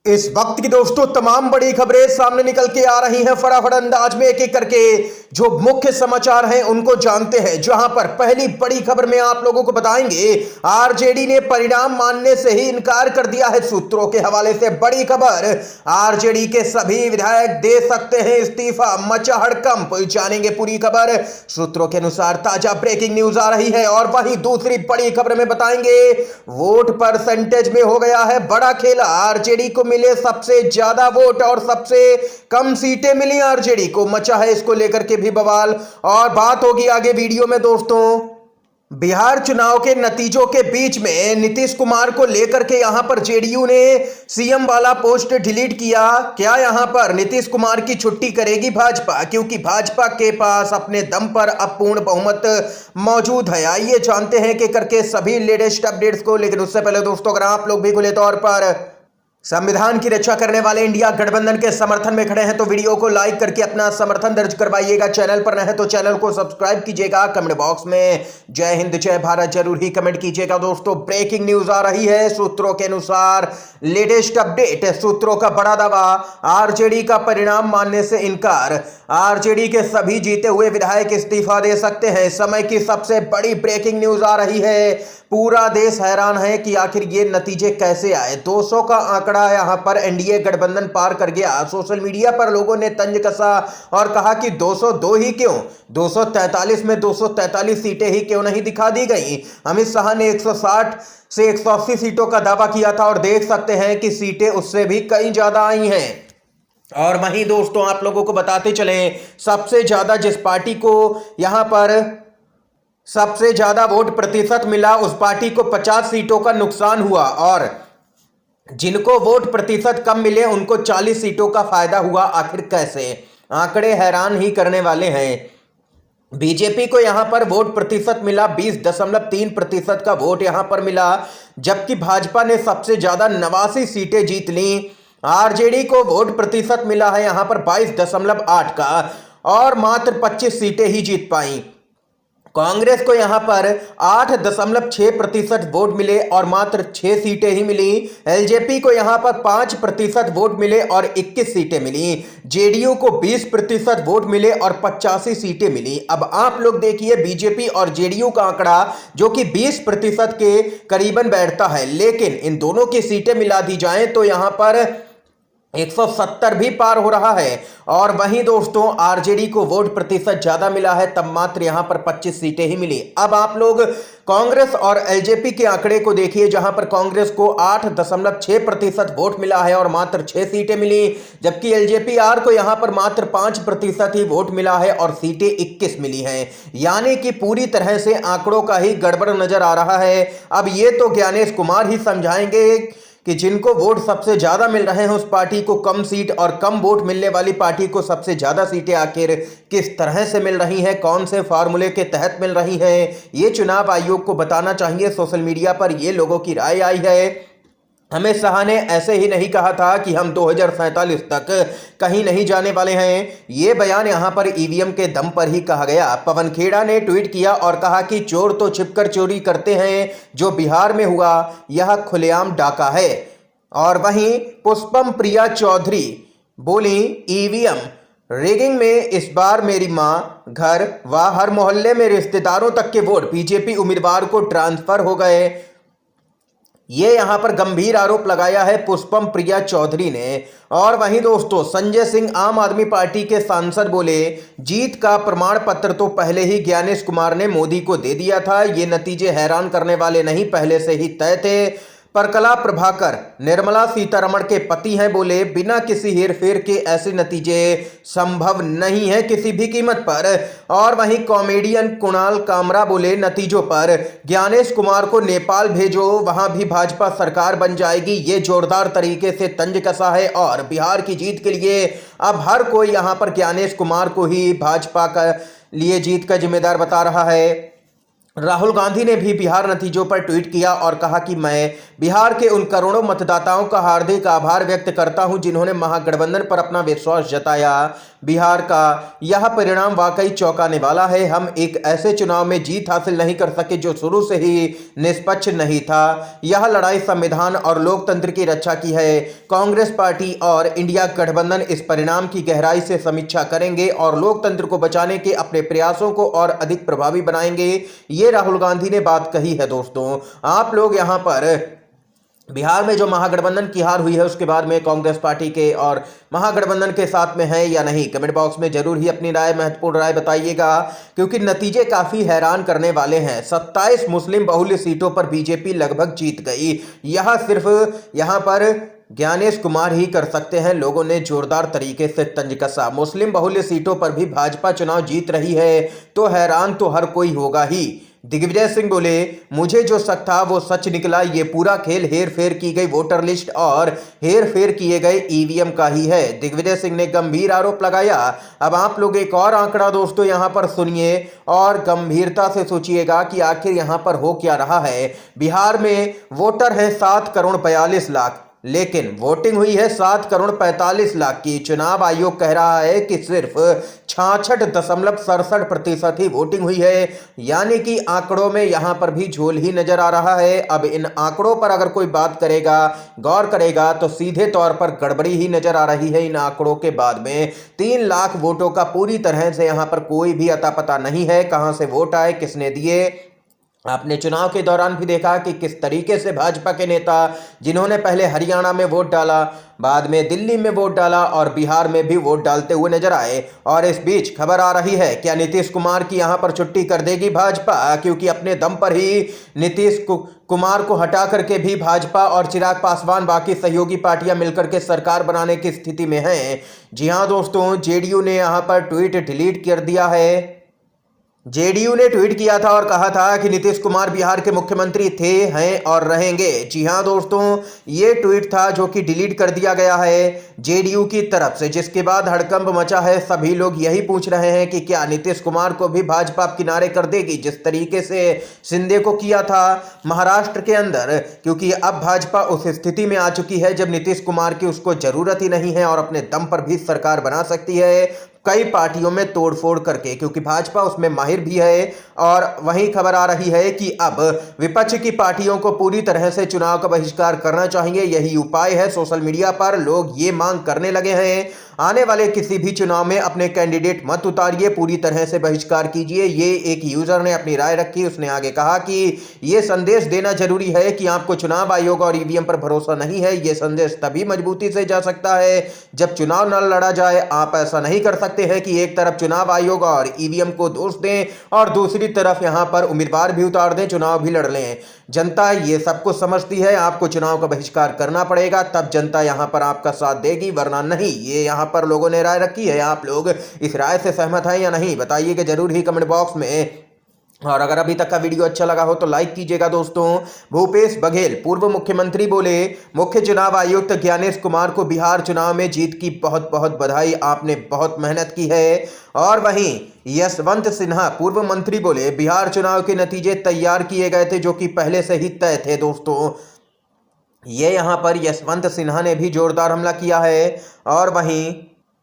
इस वक्त की दोस्तों तमाम बड़ी खबरें सामने निकल के आ रही हैं। फटाफट अंदाज में एक एक करके जो मुख्य समाचार हैं उनको जानते हैं। जहां पर पहली बड़ी खबर में आप लोगों को बताएंगे, आरजेडी ने परिणाम मानने से ही इनकार कर दिया है। सूत्रों के हवाले से बड़ी खबर, आरजेडी के सभी विधायक दे सकते हैं इस्तीफा, मचा हड़कंप। जानेंगे पूरी खबर। सूत्रों के अनुसार ताजा ब्रेकिंग न्यूज आ रही है। और वहीं दूसरी बड़ी खबर में बताएंगे, वोट परसेंटेज में हो गया है बड़ा खेला। आरजेडी को मिले सबसे ज्यादा वोट और सबसे कम सीटें मिली आरजेडी को। मचा है इसको लेकर के भी बवाल, और बात होगी आगे वीडियो में दोस्तों। बिहार चुनाव के नतीजों के बीच में नीतीश कुमार को लेकर के यहां पर जेडीयू ने सीएम वाला पोस्ट डिलीट किया। क्या यहां पर नीतीश कुमार की छुट्टी करेगी भाजपा, क्योंकि भाजपा के पास अपने दम पर अब पूर्ण बहुमत मौजूद है। आइए जानते हैं कि करके सभी लेटेस्ट अपडेट्स को। लेकिन उससे पहले दोस्तों, अगर आप लोग भी खुले तौर पर संविधान की रक्षा करने वाले इंडिया गठबंधन के समर्थन में खड़े हैं तो वीडियो को लाइक करके अपना समर्थन दर्ज करवाइएगा। चैनल पर नए हैं तो चैनल को सब्सक्राइब कीजिएगा। कमेंट बॉक्स में जय हिंद जय भारत जरूर ही कमेंट कीजिएगा। दोस्तों, ब्रेकिंग न्यूज आ रही है सूत्रों के अनुसार। लेटेस्ट अपडेट, सूत्रों का बड़ा दावा, आरजेडी का परिणाम मानने से इनकार। आरजेडी के सभी जीते हुए विधायक इस्तीफा दे सकते हैं। समय की सबसे बड़ी ब्रेकिंग न्यूज आ रही है। पूरा देश हैरान है कि आखिर ये नतीजे कैसे आए। 200 का आंकड़ा यहां पर एनडीए गठबंधन पार कर गया। सोशल मीडिया पर लोगों ने तंज कसा और कहा कि 202 ही क्यों, 243 में 243 सीटें ही क्यों नहीं दिखा दी गई। अमित शाह ने 160 से 180 सीटों का दावा किया था और देख सकते हैं कि सीटें उससे भी कई ज्यादा आई हैं। और वहीं दोस्तों, आप लोगों को बताते चलें, सबसे ज्यादा जिस पार्टी को यहां पर सबसे ज्यादा वोट प्रतिशत मिला उस पार्टी को 50 सीटों का नुकसान हुआ, और जिनको वोट प्रतिशत कम मिले उनको 40 सीटों का फायदा हुआ। आखिर कैसे? आंकड़े हैरान ही करने वाले हैं। बीजेपी को यहां पर वोट प्रतिशत मिला 20.3% का वोट यहां पर मिला, जबकि भाजपा ने सबसे ज्यादा 89 सीटें जीत ली। आरजेडी को वोट प्रतिशत मिला है यहां पर 22.8 का, और मात्र 25 सीटें ही जीत पाई। कांग्रेस को यहां पर 8.6% वोट मिले और मात्र 6 सीटें ही मिली। एलजेपी को यहां पर 5% वोट मिले और 21 सीटें मिली। जेडीयू को 20% वोट मिले और 85 सीटें मिली। अब आप लोग देखिए, बीजेपी और जेडीयू का आंकड़ा जो कि 20% के करीबन बैठता है, लेकिन इन दोनों की सीटें मिला दी जाएं तो यहां पर 170 भी पार हो रहा है। और वहीं दोस्तों, आरजेडी को वोट प्रतिशत ज्यादा मिला है, तब मात्र यहां पर 25 सीटें ही मिली। अब आप लोग कांग्रेस और एलजेपी के आंकड़े को देखिए, जहां पर कांग्रेस को 8.6% वोट मिला है और मात्र 6 सीटें मिली, जबकि एलजेपी आर को यहां पर मात्र 5% ही वोट मिला है और सीटें 21 मिली हैं। यानी कि पूरी तरह से आंकड़ों का ही गड़बड़ नजर आ रहा है। अब ये तो ज्ञानेश कुमार ही समझाएंगे कि जिनको वोट सबसे ज्यादा मिल रहे हैं उस पार्टी को कम सीट, और कम वोट मिलने वाली पार्टी को सबसे ज्यादा सीटें आखिर किस तरह से मिल रही हैं, कौन से फार्मूले के तहत मिल रही हैं, ये चुनाव आयोग को बताना चाहिए। सोशल मीडिया पर ये लोगों की राय आई है। अमित शाह ने ऐसे ही नहीं कहा था कि हम 2047 तक कहीं नहीं जाने वाले हैं। ये बयान यहां पर ईवीएम के दम पर ही कहा गया। पवन खेड़ा ने ट्वीट किया और कहा कि चोर तो छिपकर चोरी करते हैं, जो बिहार में हुआ यह खुलेआम डाका है। और वहीं पुष्पम प्रिया चौधरी बोली, ईवीएम रिगिंग में इस बार मेरी मां, घर व हर मोहल्ले में रिश्तेदारों तक के वोट बीजेपी उम्मीदवार को ट्रांसफर हो गए। ये यहां पर गंभीर आरोप लगाया है पुष्पम प्रिया चौधरी ने। और वहीं दोस्तों, संजय सिंह आम आदमी पार्टी के सांसद बोले, जीत का प्रमाण पत्र तो पहले ही ज्ञानेश कुमार ने मोदी को दे दिया था। ये नतीजे हैरान करने वाले नहीं, पहले से ही तय थे। परकला प्रभाकर निर्मला सीतारमण के पति हैं, बोले बिना किसी हेरफेर के ऐसे नतीजे संभव नहीं है किसी भी कीमत पर। और वहीं कॉमेडियन कुणाल कामरा बोले, नतीजों पर ज्ञानेश कुमार को नेपाल भेजो, वहां भी भाजपा सरकार बन जाएगी। ये जोरदार तरीके से तंज कसा है और बिहार की जीत के लिए अब हर कोई यहां पर ज्ञानेश कुमार को ही भाजपा का लिए जीत का जिम्मेदार बता रहा है। राहुल गांधी ने भी बिहार नतीजों पर ट्वीट किया और कहा कि मैं बिहार के उन करोड़ों मतदाताओं का हार्दिक आभार व्यक्त करता हूं जिन्होंने महागठबंधन पर अपना विश्वास जताया। बिहार का यह परिणाम वाकई चौंकाने वाला है। हम एक ऐसे चुनाव में जीत हासिल नहीं कर सके जो शुरू से ही निष्पक्ष नहीं था। यह लड़ाई संविधान और लोकतंत्र की रक्षा की है। कांग्रेस पार्टी और इंडिया गठबंधन इस परिणाम की गहराई से समीक्षा करेंगे और लोकतंत्र को बचाने के अपने प्रयासों को और अधिक प्रभावी बनाएंगे। ये राहुल गांधी ने बात कही है। दोस्तों, आप लोग यहां पर बिहार में जो महागठबंधन की हार हुई है उसके बाद में कांग्रेस पार्टी के और महागठबंधन के साथ में है या नहीं, कमेंट बॉक्स में जरूर ही अपनी राय, महत्वपूर्ण राय बताइएगा, क्योंकि नतीजे काफी हैरान करने वाले हैं। 27 मुस्लिम बहुल्य सीटों पर बीजेपी लगभग जीत गई। यह सिर्फ यहां पर ज्ञानेश कुमार ही कर सकते हैं। लोगों ने जोरदार तरीके से तंज कसा। मुस्लिम बहुल्य सीटों पर भी भाजपा चुनाव जीत रही है तो हैरान तो हर कोई होगा ही। दिग्विजय सिंह बोले, मुझे जो शक था वो सच निकला। ये पूरा खेल हेर फेर की गई वोटर लिस्ट और हेर फेर किए गए ईवीएम का ही है। दिग्विजय सिंह ने गंभीर आरोप लगाया। अब आप लोग एक और आंकड़ा दोस्तों यहां पर सुनिए और गंभीरता से सोचिएगा कि आखिर यहां पर हो क्या रहा है। बिहार में वोटर है 7 करोड़ 42 लाख, लेकिन वोटिंग हुई है 7 करोड़ 45 लाख की। चुनाव आयोग कह रहा है कि सिर्फ 66.67% ही वोटिंग हुई है, यानी कि आंकड़ों में यहां पर भी झोल ही नजर आ रहा है। अब इन आंकड़ों पर अगर कोई बात करेगा, गौर करेगा, तो सीधे तौर पर गड़बड़ी ही नजर आ रही है। इन आंकड़ों के बाद में 3 लाख वोटों का पूरी तरह से यहां पर कोई भी अता पता नहीं है, कहां से वोट आए, किसने दिए। आपने चुनाव के दौरान भी देखा कि किस तरीके से भाजपा के नेता, जिन्होंने पहले हरियाणा में वोट डाला, बाद में दिल्ली में वोट डाला और बिहार में भी वोट डालते हुए नजर आए। और इस बीच खबर आ रही है, क्या नीतीश कुमार की यहां पर छुट्टी कर देगी भाजपा, क्योंकि अपने दम पर ही नीतीश कुमार को हटा करके भी भाजपा और चिराग पासवान बाकी सहयोगी पार्टियां मिलकर के सरकार बनाने की स्थिति में हैं। जी हां दोस्तों, जेडीयू ने यहां पर ट्वीट डिलीट कर दिया है। जेडीयू ने ट्वीट किया था और कहा था कि नीतीश कुमार बिहार के मुख्यमंत्री थे, हैं और रहेंगे। जी हां दोस्तों, ये ट्वीट था जो कि डिलीट कर दिया गया है जेडीयू की तरफ से, जिसके बाद हड़कंप मचा है। सभी लोग यही पूछ रहे हैं कि क्या नीतीश कुमार को भी भाजपा किनारे कर देगी, जिस तरीके से शिंदे को किया था महाराष्ट्र के अंदर, क्योंकि अब भाजपा उस स्थिति में आ चुकी है जब नीतीश कुमार की उसको जरूरत ही नहीं है और अपने दम पर भी सरकार बना सकती है, कई पार्टियों में तोड़फोड़ करके, क्योंकि भाजपा उसमें माहिर भी है। और वही खबर आ रही है कि अब विपक्ष की पार्टियों को पूरी तरह से चुनाव का बहिष्कार करना चाहिए, यही उपाय है। सोशल मीडिया पर लोग ये मांग करने लगे हैं, आने वाले किसी भी चुनाव में अपने कैंडिडेट मत उतारिए, पूरी तरह से बहिष्कार कीजिए। ये एक यूजर ने अपनी राय रखी। उसने आगे कहा कि ये संदेश देना जरूरी है कि आपको चुनाव आयोग और ईवीएम पर भरोसा नहीं है। ये संदेश तभी मजबूती से जा सकता है जब चुनाव न लड़ा जाए। आप ऐसा नहीं कर सकते हैं कि एक तरफ चुनाव आयोग और ईवीएम को दोष दें और दूसरी तरफ यहां पर उम्मीदवार भी उतार दें, चुनाव भी लड़ लें। जनता ये सब कुछ समझती है, आपको चुनाव का बहिष्कार करना पड़ेगा, तब जनता यहां पर आपका साथ देगी, वरना नहीं। ये यहां पर लोगों ने राय रखी है। आप लोग इस राय से सहमत हैं या नहीं, बताइएगा जरूर ही कमेंट बॉक्स में। और अगर अभी तक का वीडियो अच्छा लगा हो तो लाइक कीजिएगा दोस्तों। भूपेश बघेल पूर्व मुख्यमंत्री बोले, मुख्य चुनाव आयुक्त ज्ञानेश कुमार को बिहार चुनाव में जीत की बहुत बहुत बधाई, आपने बहुत मेहनत की है। और वहीं यशवंत सिन्हा पूर्व मंत्री बोले, बिहार चुनाव के नतीजे तैयार किए गए थे जो कि पहले से ही तय थे। दोस्तों, ये यहां पर यशवंत सिन्हा ने भी जोरदार हमला किया है। और वहीं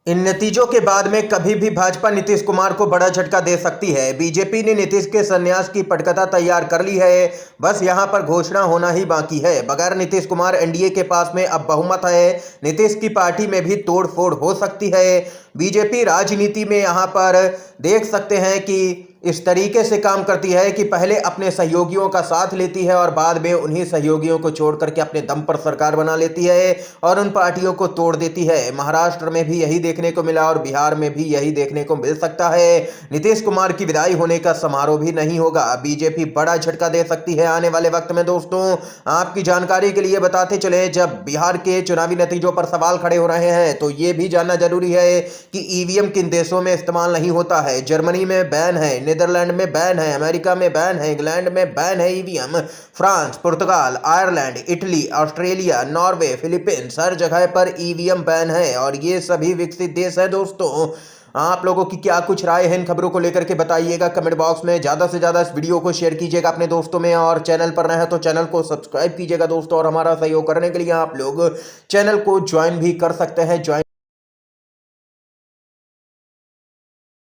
इन नतीजों के बाद में कभी भी भाजपा नीतीश कुमार को बड़ा झटका दे सकती है। बीजेपी ने नीतीश के संन्यास की पटकथा तैयार कर ली है, बस यहां पर घोषणा होना ही बाकी है। बगैर नीतीश कुमार एनडीए के पास में अब बहुमत है, नीतीश की पार्टी में भी तोड़फोड़ हो सकती है। बीजेपी राजनीति में यहां पर देख सकते हैं कि इस तरीके से काम करती है कि पहले अपने सहयोगियों का साथ लेती है और बाद में उन्हीं सहयोगियों को छोड़ करके अपने दम पर सरकार बना लेती है और उन पार्टियों को तोड़ देती है। महाराष्ट्र में भी यही देखने को मिला और बिहार में भी यही देखने को मिल सकता है। नीतीश कुमार की विदाई होने का समारोह भी नहीं होगा। बीजेपी बड़ा झटका दे सकती है आने वाले वक्त में। दोस्तों, आपकी जानकारी के लिए बताते चले, जब बिहार के चुनावी नतीजों पर सवाल खड़े हो रहे हैं तो ये भी जानना जरूरी है कि ईवीएम किन देशों में इस्तेमाल नहीं होता है। जर्मनी में बैन है, नीदरलैंड में बैन है, अमेरिका में बैन है, इंग्लैंड में बैन है ईवीएम, फ्रांस, पुर्तगाल, Ireland, Italy, Australia, Norway, Philippines, हर जगह पर ईवीएम बैन है और ये सभी विकसित देश है। दोस्तों, आप लोगों की क्या कुछ राय है इन खबरों को लेकर के बताइएगा कमेंट बॉक्स में। ज़्यादा से ज़्यादा इस वीडियो को शेयर कीजिएगा अपने दोस्तों में, और चैनल पर नए हैं तो चैनल को सब्सक्राइब कीजिएगा दोस्तों। और हमारा सहयोग करने के लिए आप लोग चैनल को ज्वाइन भी कर सकते हैं।